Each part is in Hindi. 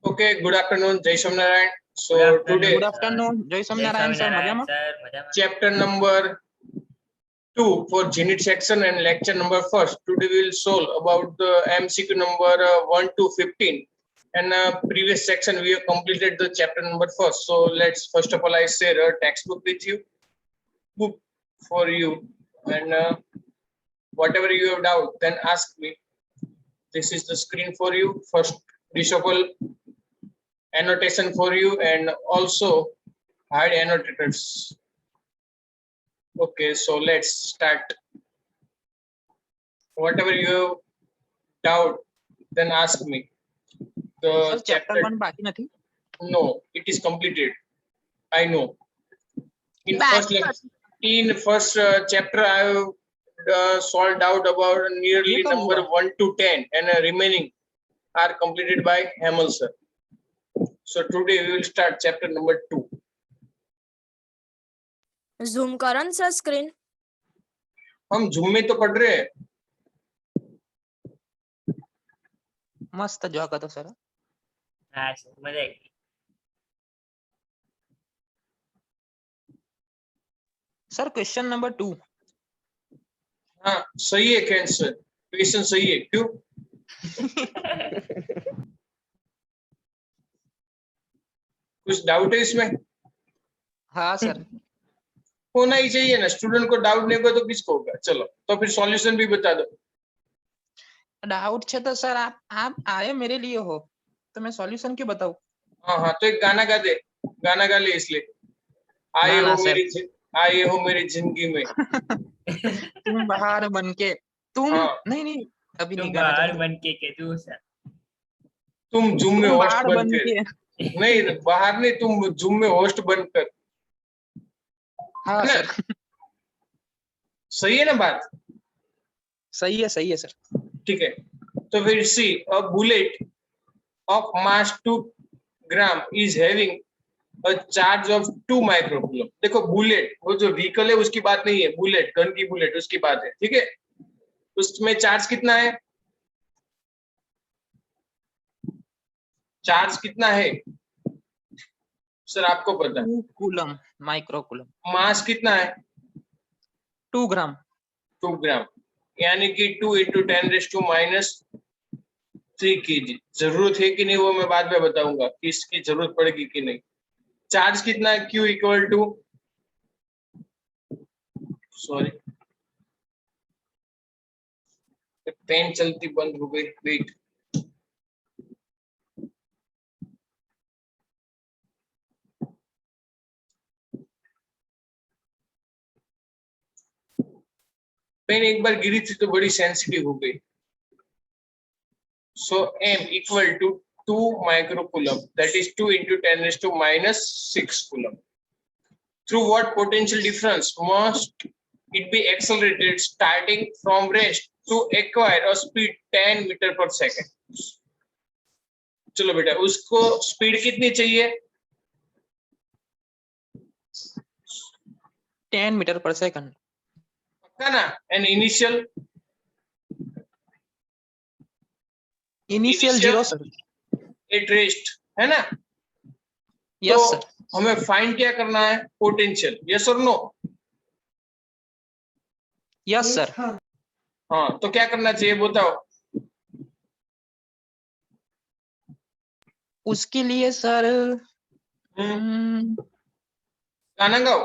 Okay, good afternoon, Jai Somnarayan. So today, Good afternoon, Jai Somnarayan sir. મજામાં? chapter number 2 for Zenit section and lecture number 1. Today we will solve about the MCQ number 1 to 15. And previous section we have completed the chapter number 1. So let's first of all I share a textbook with you, book for you, and whatever you have doubt, then ask me. This is the screen for you. First, disable annotation for you and also hide annotators. Okay, so let's start. Whatever you doubt, then ask me. The Sir, chapter 1 બાકી નથી? No, it is completed. I know. In first chapter, I have solved out about nearly number 1 to 10, and remaining are completed by Hemal sir. So today we will start chapter number 2. Zoom કરો ને સર સ્ક્રીન. हम जूम में तो पढ़ रहे हैं. મસ્ત જોક હતો સર. હા સર મજા આવી. Sir question number 2. हाँ सही है कैंसर. क्वेश्चन सही है. क्यों? कुछ डाउट है इसमें? હા સર. होना ही चाहिए ना. स्टूडेंट को डाउट नहीं होगा तो किसको होगा? चलो तो फिर सॉल्यूशन भी बता दो. डाउट છે તો સર आप आए मेरे लिए हो तो मैं सॉल्यूशन क्यों बताऊं? हाँ हाँ तो एक गाना गा दे. गाना गा ले इसलिए. आए ना, हो सर. मेरी जिंदगी में. तुम बाहर बनके तुम हाँ. नहीं अभी तुम नहीं गाना बाहर चाहता. बन के तू सर. तुम जूम में तुम होस्ट बाहर बनकर. बनके. नहीं बाहर नहीं, तुम जूम में होस्ट बनकर. हाँ ना? सर. सही है ना बात? सही है सर. ठीक है. तो फिर सी a bullet of mass 2 gram is having a charge of 2 microcoulomb. देखो बुलेट, वो जो व्हीकल है उसकी बात नहीं है. बुलेट, गन की बुलेट उसकी बात है. ठीक है. उसमें चार्ज कितना है? चार्ज कितना है सर आपको पता है? 2 कूलम माइक्रोकूलम. मास कितना है? 2 ग्राम. 2 ग्राम यानी कि 2 × 10⁻³ kg. जरूरत है कि नहीं वो मैं बाद में बताऊंगा कि इसकी जरूरत पड़ेगी कि नहीं. चार्ज कितना है? Q equal to, sorry pen चलती बंद हो गई. वेट. पेन एक बार गिरी थी तो बड़ी सेंसिटिव हो गई. So M equal to 2 microcoulomb, that is 2 × 10⁻⁻6 coulomb. Through what potential difference must it be accelerated starting from rest to acquire a speed 10 meter per second? चलो बेटा, उसको स्पीड कितनी चाहिए? 10 मीटर पर सेकंड. पक्का ना? And initial initial 0 sir. At rest है ना? यस तो सर. हमें फाइंड क्या करना है? पोटेंशियल. यस और नो? Yes sir. हाँ तो क्या करना चाहिए बताओ? उसके लिए सर गाना गाओ.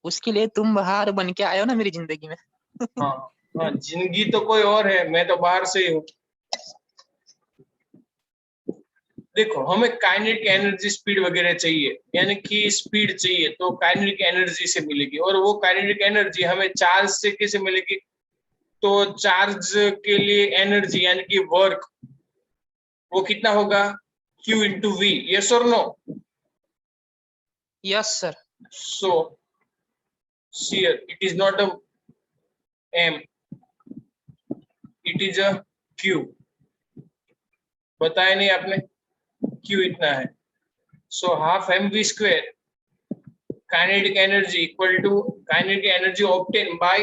उसके लिए तुम बाहर बन के आए हो ना मेरी जिंदगी में. हाँ हाँ, जिंदगी तो कोई और है, मैं तो बाहर से ही हूँ. देखो हमें काइनेटिक एनर्जी स्पीड वगैरह चाहिए, यानी कि स्पीड चाहिए तो काइनेटिक एनर्जी से मिलेगी. और वो काइनेटिक एनर्जी हमें चार्ज से कैसे मिलेगी? तो चार्ज के लिए एनर्जी यानी कि वर्क वो कितना होगा? Q × V. यस और no? Yes sir. So here it is not a M, it is a Q. बताया नहीं आपने? Q इतना है. So half mv² kinetic energy equal to kinetic energy obtained by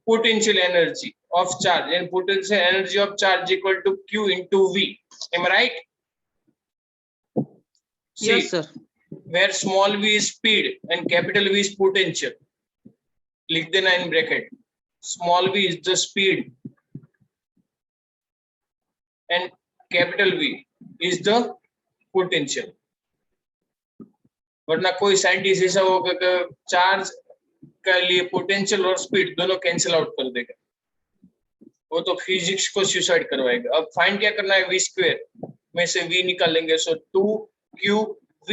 potential energy of charge, and potential energy of charge equal to Q into V. Am I right? See, Yes, sir. where small v is speed and capital V is potential. लिख देना in bracket. Small v is the speed and capital V is the potential. वरना कोई साइंटिस्ट ऐसा होगा कि चार्ज के लिए पोटेंशियल और स्पीड दोनों कैंसिल आउट कर देगा, वो तो फिजिक्स को सुसाइड करवाएगा। अब फाइंड क्या करना है, v स्क्वायर में से v निकाल लेंगे, सो 2qv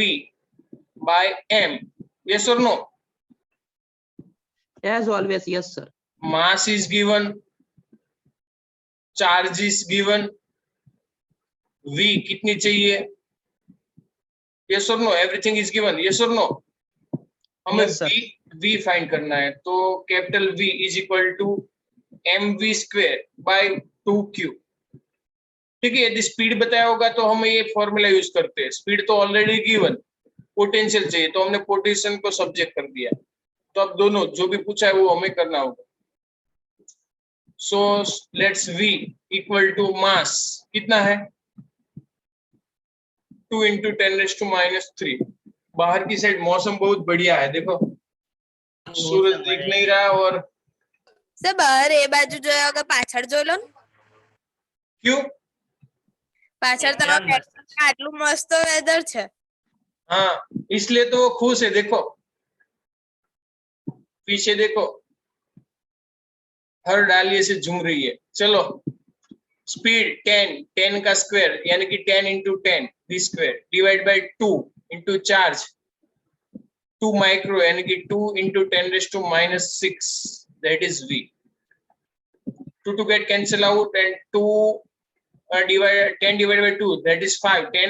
by m. Yes or no? As always, yes, sir. Mass is given, charge is given, v कितनी चाहिए? Yes or no? Everything is given. Yes or no? हमें Yes, sir. v फाइंड करना है, तो capital V is equal to mv square by 2q। ठीक है, यदि स्पीड बताया होगा तो हम ये फॉर्मूला यूज करते हैं। स्पीड तो ऑलरेडी गिवन, पोटेंशियल चाहिए तो हमने पोटेंशियल को सब्जेक्ट कर दिया, तो अब दोनों जो भी पूछा है वो हमें करना होगा। So let's v equal to mass कितना है, 2 into 10⁻³ बाहर की साइड मौसम बहुत बढ़िया है, देखो सूरज दिख नहीं रहा, और સર બહાર એ બાજુ જોયા વગર પાછળ જોઈ લો ને. क्यों? પાછળ એકદમ તમારા મસ્ત. આટલું મસ્ત વેધર છે. हाँ, इसलिए तो वो खुश है, देखो पीछे देखो, हर डालिए से झूम रही है। चलो स्पीड 10 का स्क्वायर यानी कि 10 into 10 v square divide by 2 into charge 2 micro यानी कि 2 into 10⁻⁻⁶ that is v. 2 to get cancel out and 2 divided 10 divided by 2 that is 5. 10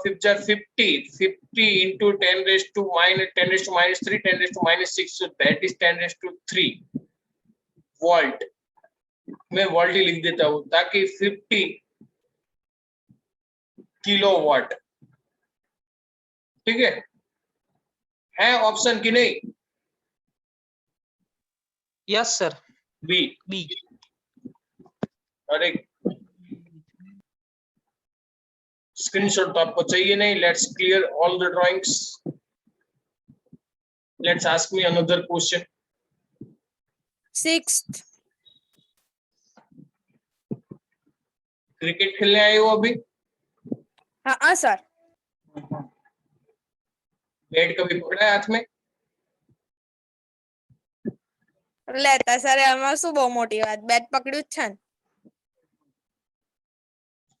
fifths are 50. 50 into 10⁻⁻³ 10⁻⁻6, so that is 10⁻³ volt. मैं वोल्ट ही लिख देता हूं ताकि 50 किलोवाट। ठीक है ऑप्शन की नहीं? Yes, sir. बी। B. अरे स्क्रीनशॉट तो आपको चाहिए नहीं। Let's clear all the drawings. Let's ask me another question. 6th. Cricket खेलने आए हो अभी? હા સર. बैट कभी पकड़ा है हाथ में? લેતા સર એમાં શું બહુ મોટી વાત, બેટ પકડ્યું જ છે ને.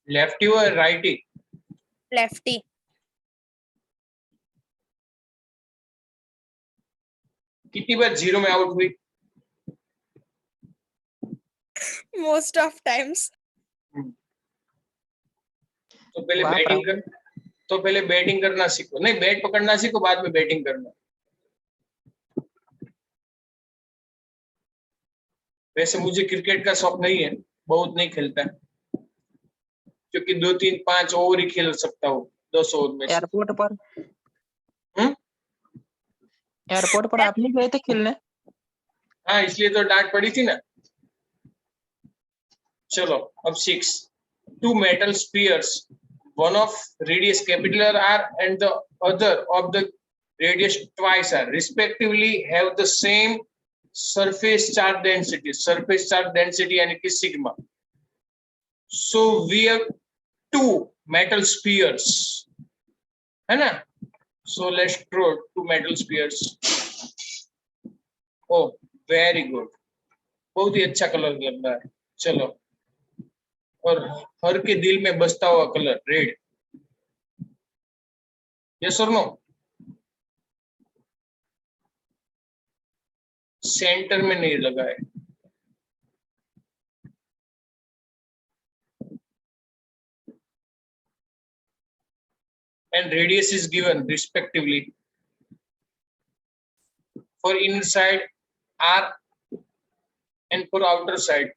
लेफ्टी और राइटी? લેફ્ટી. कितनी बार जीरो में आउट हुई? Most of times. तो पहले वाह, बैटिंग कर, तो पहले बैटिंग करना सीखो। नहीं, बैट पकड़ना सीखो, बाद में बैटिंग करना। वैसे मुझे क्रिकेट का शौक नहीं है, बहुत नहीं खेलता, क्योंकि 2 3 5 ओवर ही खेल सकता हूँ 10 ओवर में से। एयरपोर्ट पर हम्म? एयरपोर्ट पर आप नहीं गए थे खेलने? हाँ, इसलिए तो डांट पड़ी थी ना। चलो अब 6। 2 metal spheres, one of radius capital R and the other of the radius twice R, respectively have the same surface charge density. Surface charge density यानी कि sigma. So we have 2 metal spheres, है ना? So let's draw 2 metal spheres. Oh, very good. बहुत ही अच्छा कलर लग रहा है। चलो, और हर के दिल में बसता हुआ कलर रेड। यस और नो? सेंटर में नहीं लगा है। and radius is given respectively for inside R and for outer side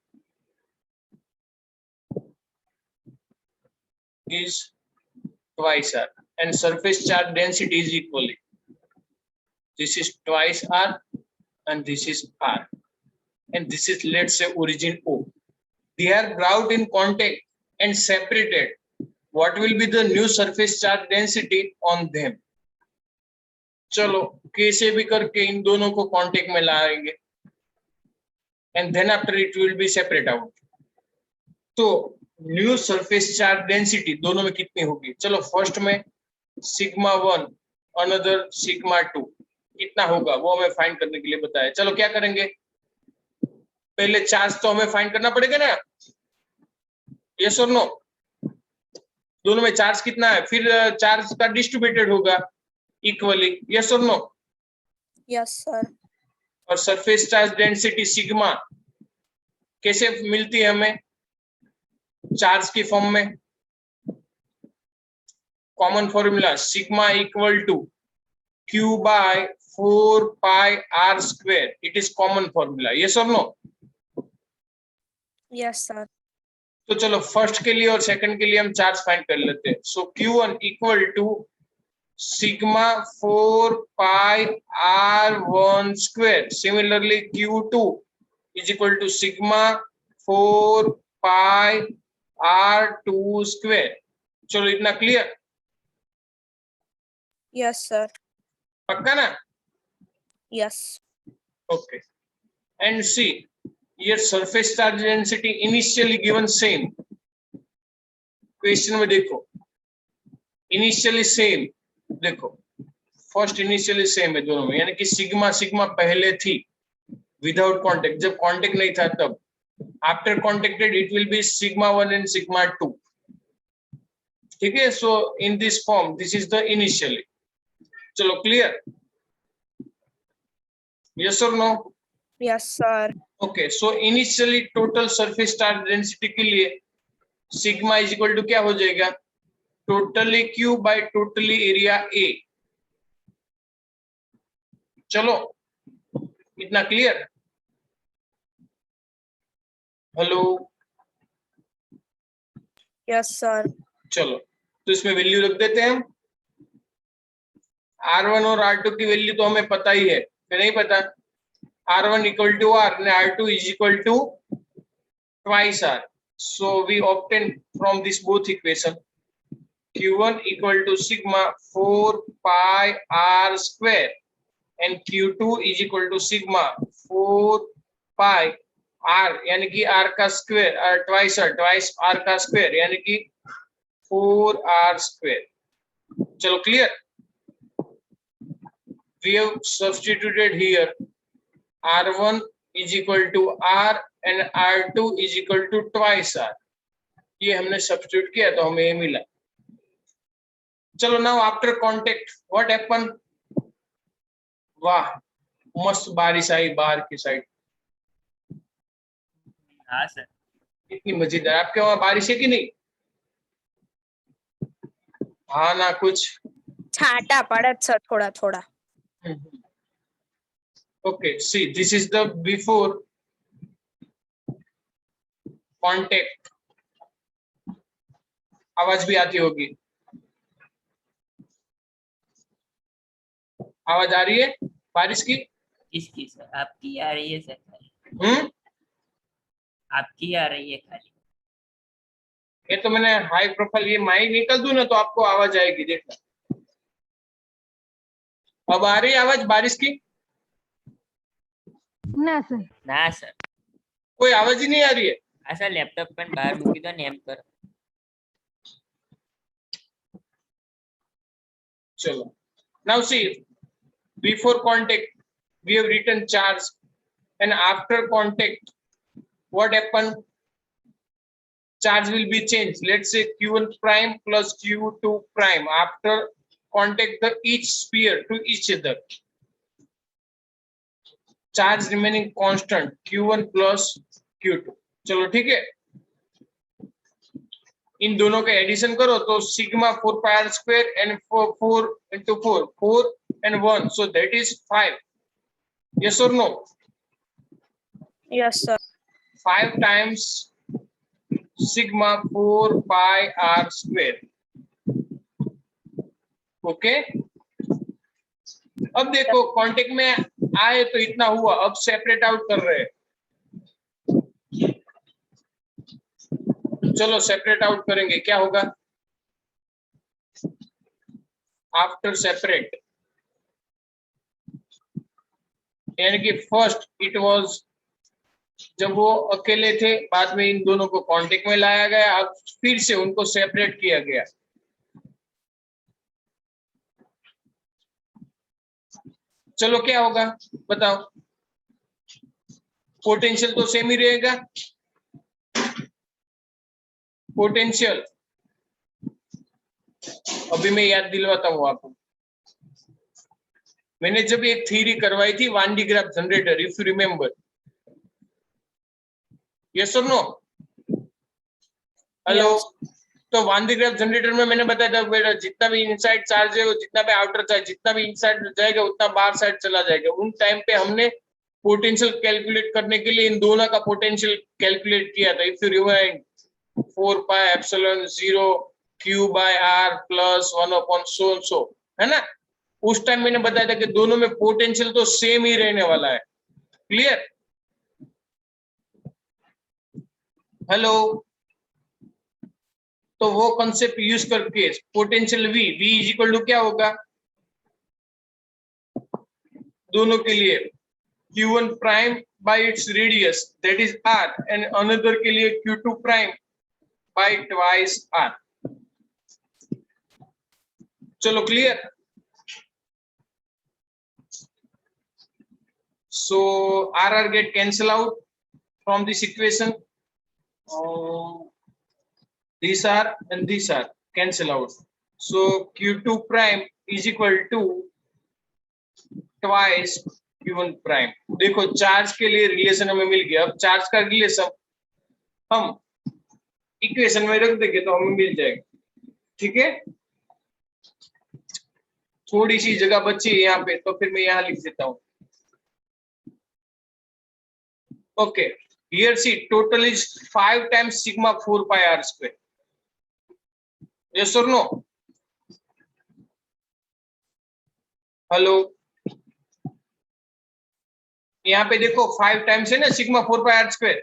is twice R, and surface charge density is equally, this is twice R and this is R, and this is, let's say, origin O. They are brought in contact and separated. What will be the new surface charge density on them? चलो कैसे भी करके इन दोनों को कांटेक्ट में लाएंगे and then after it will be separate out. तो न्यू सरफेस चार्ज डेंसिटी दोनों में कितनी होगी? चलो फर्स्ट में सिग्मा 1 अनदर सिग्मा 2 कितना होगा वो हमें फाइंड करने के लिए बताया. चलो क्या करेंगे, पहले चार्ज तो हमें फाइंड करना पड़ेगा ना. यस और नो? दोनों में चार्ज कितना है, फिर चार्ज का डिस्ट्रीब्यूटेड होगा इक्वली. यस और नो? Yes sir. और सरफेस चार्ज डेंसिटी सिग्मा कैसे मिलती है हमें? चार्ज की फॉर्म में. Common formula sigma equal to Q by 4 pi r square. It is common formula. Yes or no? Yes sir. तो चलो फर्स्ट के लिए और सेकंड के लिए हम चार्ज फाइंड कर लेते हैं. So Q1 equal to sigma 4 pi r1 square. Similarly, Q2 is equal to sigma 4 pi r2 square. चलो इतना क्लियर? Yes sir. पक्का ना? Yes. Okay. And see, here surface charge density initially given same. Question में देखो, initially same. देखो, first initially same है दोनों में, यानी कि सिग्मा सिग्मा पहले थी without contact. जब contact नहीं था तब. After contacted, it will be sigma 1 and sigma 2. ठीक है? So in this form, this is the initially. चलो clear? Yes or no? Yes sir. Okay, so initially total surface charge density के लिए sigma is equal to क्या हो जाएगा? Totally Q by totally area A. चलो इतना क्लियर? हेलो? Yes sir. चलो तो इसमें वैल्यू रख देते हैं हम. R1 और R2 की वैल्यू तो हमें पता ही है, फिर नहीं पता? R1 equal to R and R2 is equal to twice R. So we obtain from this both equation Q1 equal to sigma 4 pi R square and Q2 is equal to sigma 4 pi R, यानी कि R का स्क्वायर twice R का स्क्वायर यानी कि 4R square. चलो clear? We have substituted here R1 is equal to R and R2 is equal to twice R. ये हमने सब्स्टिट्यूट किया तो हमें ये मिला. चलो now after contact what happened? वाह मस्त बारिश आई बाहर की साइड. हाँ सर. इतनी मजेदार. आपके वहां बारिश है कि नहीं? हाँ ना कुछ. छाटा पड़े सर थोड़ा थोड़ा. Okay, see, this is the before contact. आवाज भी आती होगी. आवाज आ रही है बारिश की? किसकी सर? आपकी आ रही है सर खाली. आपकी आ रही है खाली. ये तो मैंने हाई प्रोफाइल, ये माइक निकल दूं ना तो आपको आवाज आएगी. देखना अब आ रही है आवाज बारिश की? ना सर. ना सर. कोई आवाज ही नहीं आ रही है. ऐसा लैपटॉप पर बाहर મૂકી દો ને એમ કરો. चलो now see, before contact we have written charge and after contact what happened? Charge will be changed. Let's say Q1 prime plus Q2 prime after contact the each sphere to each other. Charge remaining constant Q1 plus Q2. चलो ठीक है. इन दोनों का एडिशन करो तो sigma 4 pi r square and 4 into 4 and 1, so that is 5. Yes or no? Yes sir. 5 times sigma 4 pi r square. Okay. अब देखो कांटेक्ट में आए तो इतना हुआ, अब सेपरेट आउट कर रहे हैं चलो सेपरेट आउट करेंगे, क्या होगा आफ्टर सेपरेट, यानी कि फर्स्ट इट वाज जब वो अकेले थे, बाद में इन दोनों को कांटेक्ट में लाया गया, अब फिर से उनको सेपरेट किया गया। चलो क्या होगा बताओ, पोटेंशियल तो सेम ही रहेगा, पोटेंशियल अभी मैं याद दिलवाता हूँ आपको। मैंने जब एक थ्योरी करवाई थी Van de Graaff generator, if you remember, yes और नो? हेलो, तो वान डी ग्राफ जनरेटर में मैंने बताया था बेटा, जितना भी इनसाइड चार्ज है वो जितना भी आउटर चार्ज, जितना भी इनसाइड जाएगा उतना बाहर साइड चला जाएगा। उन टाइम पे हमने पोटेंशियल कैलकुलेट करने के लिए इन दोनों का पोटेंशियल कैलकुलेट किया था। If you remind 4 pi epsilon 0 Q by R plus 1 upon so, है ना? उस टाइम मैंने बताया था कि दोनों में पोटेंशियल तो सेम ही रहने वाला है। क्लियर? हेलो, तो वो कॉन्सेप्ट यूज करके potential V is equal to क्या होगा दोनों के लिए, Q1 prime by its radius that is R, and another के लिए Q2 prime by twice R। चलो clear? So RR get cancel out from this equation. These are and these are cancel out. So Q2 prime is equal to twice Q1 prime. देखो चार्ज के लिए रिलेशन हमें मिल गया। अब चार्ज का रिलेशन हम इक्वेशन में रख देंगे तो हमें मिल जाएगा। ठीक है, थोड़ी सी जगह बची है यहाँ पे, तो फिर मैं यहाँ लिख देता हूँ। Okay, here see total is 5 times sigma 4 pi r square. Yes or no? Hello, यहाँ पे देखो 5 टाइम्स है ना sigma 4 pi R square.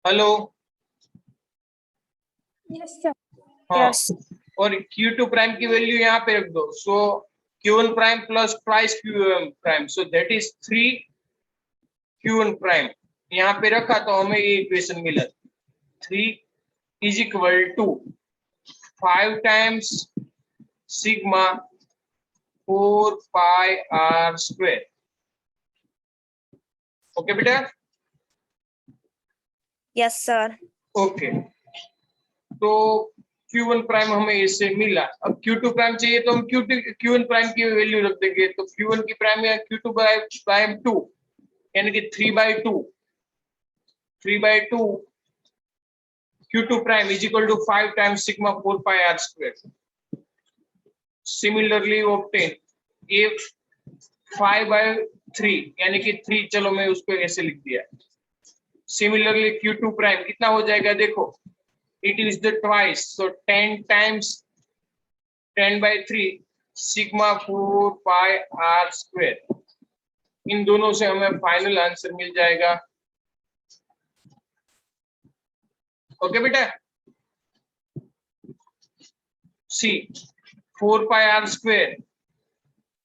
Hello, yes sir. हाँ, यस। और Q2 प्राइम की वैल्यू यहाँ पे रख दो। So Q1 prime plus twice Q1 prime, so that is 3 Q1 prime. यहाँ पे रखा तो हमें ये इक्वेशन मिला, 3 is equal to 5 times sigma 4 pi R square. Okay बेटा? Yes sir. ओके, तो Q1 प्राइम हमें इससे मिला। अब Q2 प्राइम चाहिए तो हम Q1 प्राइम की वैल्यू रख देंगे। तो Q1 की प्राइम है Q2 प्राइम 2, यानी कि 3/2 Q2 prime is equal to 5 times sigma 4 pi r square. Similarly obtain if 5/3 यानी कि 3, चलो मैं उसको ऐसे लिख दिया। Similarly Q2 prime कितना हो जाएगा देखो, it is the twice, so 10 times 10/3 sigma 4 pi r square। इन दोनों से हमें फाइनल आंसर मिल जाएगा। ओके बेटा, see 4 pi R square,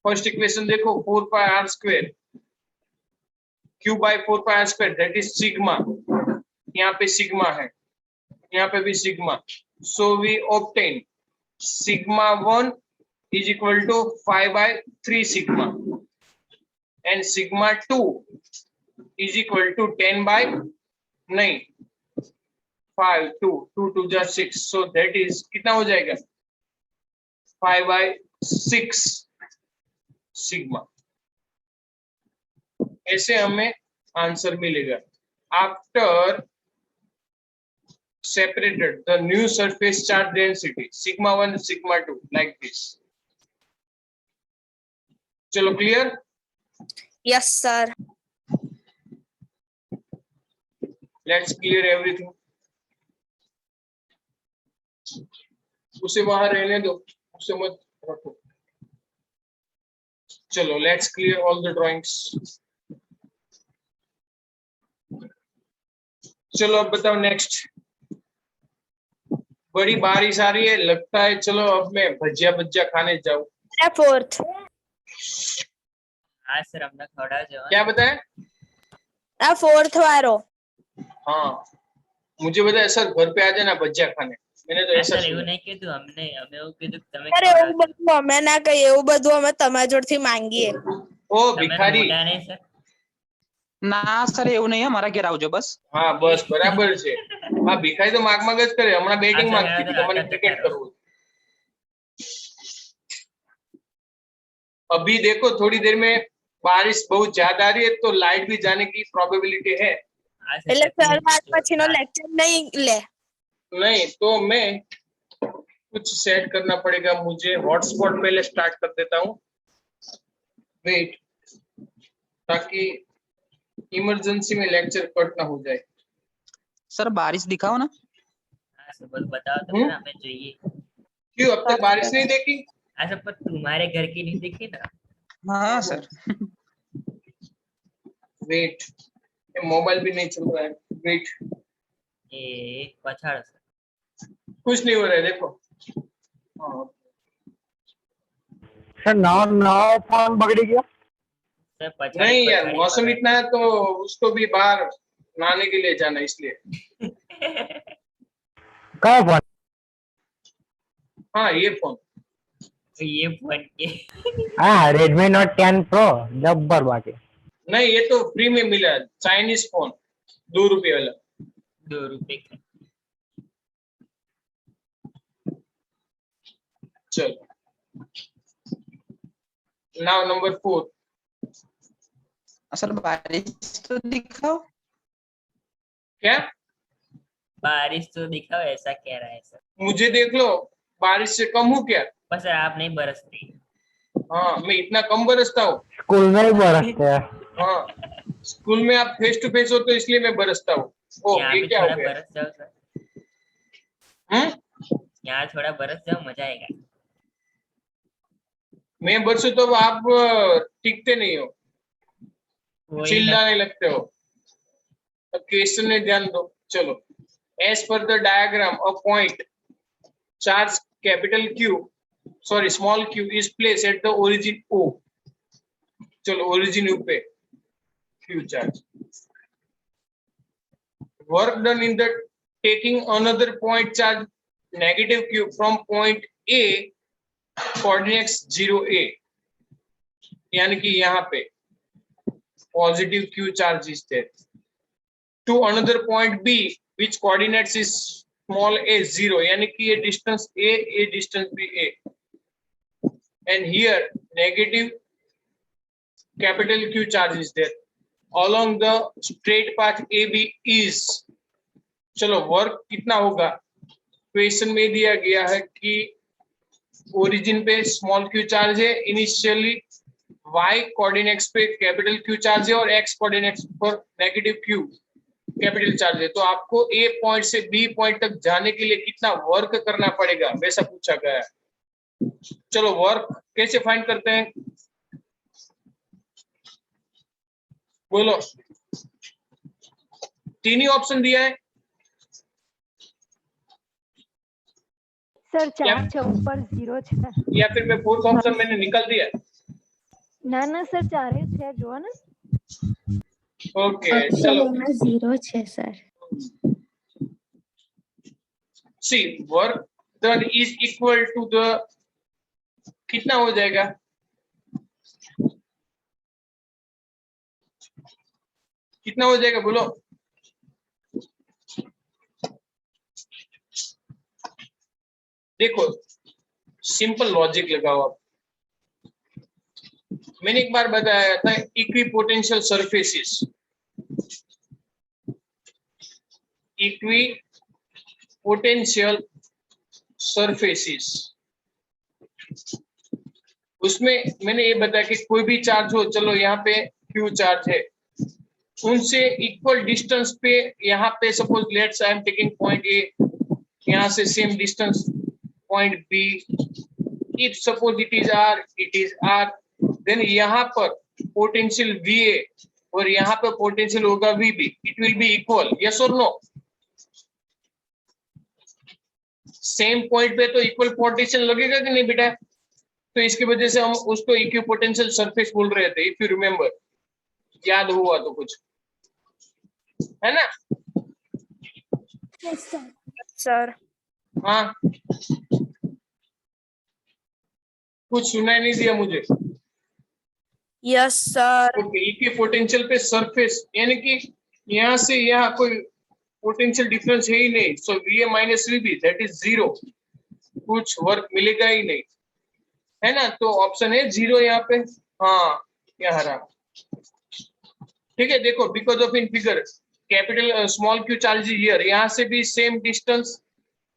first equation देखो 4 pi R square Q by 4 pi R square that is sigma, यहाँ पे सिग्मा है, यहाँ पे भी sigma. So we obtain sigma 1 is equal to 5/3 sigma and sigma 2 is equal to 10/9 5 2 2 2 जा 6, सो दैट इज कितना हो जाएगा 5/6 सिग्मा। ऐसे हमें आंसर मिलेगा after separated the new surface charge density sigma 1 sigma 2 like this। चलो clear? Yes sir. Let's clear everything. उसे वहां रहने दो, उसे मत रखो। चलो let's clear all the drawings. चलो अब बताओ नेक्स्ट। बड़ी बारिश आ रही है, लगता है चलो अब मैं भजिया भजिया खाने जाऊं। फोर्थ हाँ सर हमने खड़ा जो क्या बताया? आ फोर्थ वारो हाँ मुझे बताया सर घर पे आ जाना भजिया खाने, मैंने तो ऐसा सर એવું सुना। નહીં કીધું અમને અમે એવું કીધું કે તમે અરે એવું બધું અમે ના કહીએ, એવું બધું અમે તમારા જોડથી માંગીએ. ओ તમે भिखारी, મોટા નહીં સર ના સર એવું નહીં, અમારા ઘેર આવજો બસ. हाँ बस बराबर છે। આ ભિખારી તો માગ જ કરે, હમણાં બેટિંગ अच्छा, માંગતી હતી કે મને अच्छा, ક્રિકેટ अच्छा। કરવું। अभी देखो थोड़ी देर में बारिश बहुत ज्यादा आ रही है तो लाइट भी जाने की प्रोबेबिलिटी है। આ સર એટલે સર તકલીફ આજ પછીનો જોરદાર। લેક્ચર નહીં લે. नहीं तो मैं कुछ सेट करना पड़ेगा मुझे। हॉटस्पॉट पहले स्टार्ट कर देता हूँ, वेट, ताकि इमरजेंसी में लेक्चर कट ना हो जाए। સર બારિશ દિખાવો ના. हाँ सर बस बताओ तो हम्म? सर हमें चाहिए। क्यों अब तक बारिश नहीं देखी? हाँ सर पर तुम्हारे घर की नहीं दिखी ना। હા સર. वेट, मोबाइल भी नहीं चल रहा है, वेट, એ પછાડો સર। कुछ नहीं हो रहा है देखो। हाँ सर नवा फोन पकड़ी गया। सर पछाड़ी नहीं यार, पछाड़ी मौसम पकड़। इतना है तो उसको भी बाहर नहाने के लिए जाना, इसलिए। कहाँ फोन? हाँ ये फोन, ये फोन के हाँ रेडमी नोट 10 प्रो जब्बर बाकी। नहीं ये तो फ्री में मिला, चाइनीज फोन, 2 रुपये वाला। 2 रुपए का। चलो नाउ नंबर 4। સર બારિશ તો દિખાઓ. क्या? बारिश तो दिखाओ ऐसा कह रहा है सर। मुझे देख लो, बारिश से कम हूँ क्या? पर सर आप नहीं बरसते। हाँ मैं इतना कम बरसता हूँ। स्कूल में ही बरसते हैं। हाँ स्कूल में आप फेस टू फेस हो तो इसलिए मैं बरसता हूँ। ओ यहाँ ये भी क्या हो थोड़ा गया? बरस जाओ सर। यहाँ थोड़ा बरस जाओ मजा आएगा। मैं बरसू तो आप टिकते नहीं हो, वही ना। चिल्लाने लगते हो। अब क्वेश्चन में ध्यान दो। चलो, as per the diagram a point charge capital Q sorry small Q is place at the origin O. चलो ओरिजिन ओ पे Q charge, work done in the taking another point charge negative Q from point A coordinates 0a, यानी कि यहाँ पे positive Q charge is there to another point B which coordinates is small a 0, यानी कि ये डिस्टेंस a डिस्टेंस भी a, and here negative capital Q charge is there along the straight path AB इज। चलो वर्क कितना होगा? क्वेश्चन में दिया गया है कि ओरिजिन पे स्मॉल क्यू चार्ज है, इनिशियली y कोऑर्डिनेट्स पे कैपिटल Q चार्ज है और x कोऑर्डिनेट्स पर नेगेटिव Q कैपिटल चार्ज है। तो आपको A पॉइंट से B पॉइंट तक जाने के लिए कितना वर्क करना पड़ेगा, वैसा पूछा गया है। चलो वर्क कैसे फाइंड करते हैं, बोलो। 3 ही ऑप्शन दिया है। सर क्या? 4 6 ऊपर 0 છે या फिर मैं 4th ऑप्शन मैंने निकाल दिया? ના ના સર 4 છે જો ને ओके चलो में 0 છે sir. See work done is equal to the कितना हो जाएगा? कितना हो जाएगा बोलो? देखो सिंपल लॉजिक लगाओ आप। मैंने एक बार बताया था इक्विपोटेंशियल सरफेसेस, इक्विपोटेंशियल सरफेसेस, उसमें मैंने ये बताया कि कोई भी चार्ज हो, चलो यहाँ पे Q चार्ज है, उनसे इक्वल डिस्टेंस पे यहाँ पे suppose let's I am taking point A, यहाँ से same distance point B, if suppose it is R, then यहाँ पर पोटेंशियल VA और यहाँ पर पोटेंशियल होगा VB, it will be equal, yes और नो? सेम पॉइंट पे तो इक्वल पोटेंशियल लगेगा कि नहीं बेटा? तो इसकी वजह से हम उसको इक्विपोटेंशियल सरफेस बोल रहे थे, इफ यू रिमेम्बर, याद हुआ तो कुछ, है ना? सर हाँ, कुछ सुनाई नहीं दिया मुझे। Yes sir. ओके, इक्विपोटेंशियल पे सरफेस यानी कि यहाँ से यहाँ कोई पोटेंशियल डिफरेंस है ही नहीं, सो VA minus VB that is 0, कुछ वर्क मिलेगा ही नहीं, है ना? तो ऑप्शन है 0 यहाँ पे। हाँ, यहाँ रहा, ठीक है। देखो, because of in figure capital small Q charge here, यहाँ से भी सेम डिस्टेंस,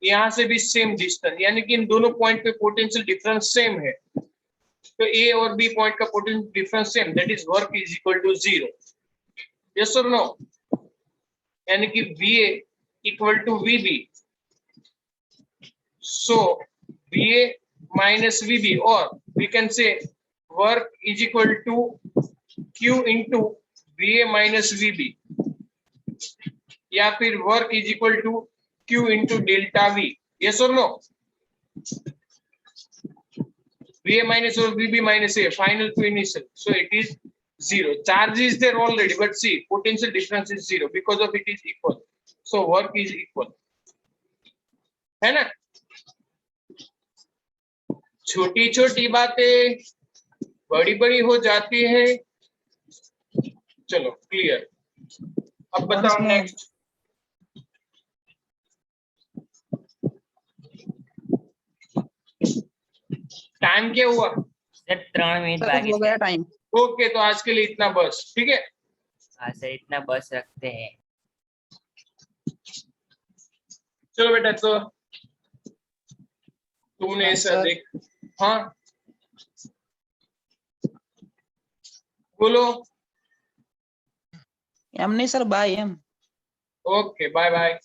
यहाँ से भी सेम डिस्टेंस, यानी कि इन दोनों पॉइंट पे पोटेंशियल डिफरेंस सेम है, तो ए और बी पॉइंट का potential difference same, that is work is equal to 0। Yes और नो? यानी कि VA equal to VB, so VA minus VB, और we can say work is equal to Q into VA minus VB, या फिर work is equal to Q into delta V। Yes और no? VA minus or VB minus A, final to initial, so it is 0. Charge is there already, but see, potential difference is 0 because of it is equal, so work is equal, है ना? छोटी छोटी बातें बड़ी बड़ी हो जाती है। चलो, क्लियर। अब बताओ नेक्स्ट। टाइम क्या हुआ? सर 3 मिनट सर बाकी हो है। गया टाइम। ओके, तो आज के लिए इतना बस, ठीक है। हाँ सर, इतना बस रखते हैं। चलो बेटा, तो तुमने हाँ, ऐसा सर। देख, हाँ बोलो। एम नहीं सर, बाय एम। Okay, bye bye.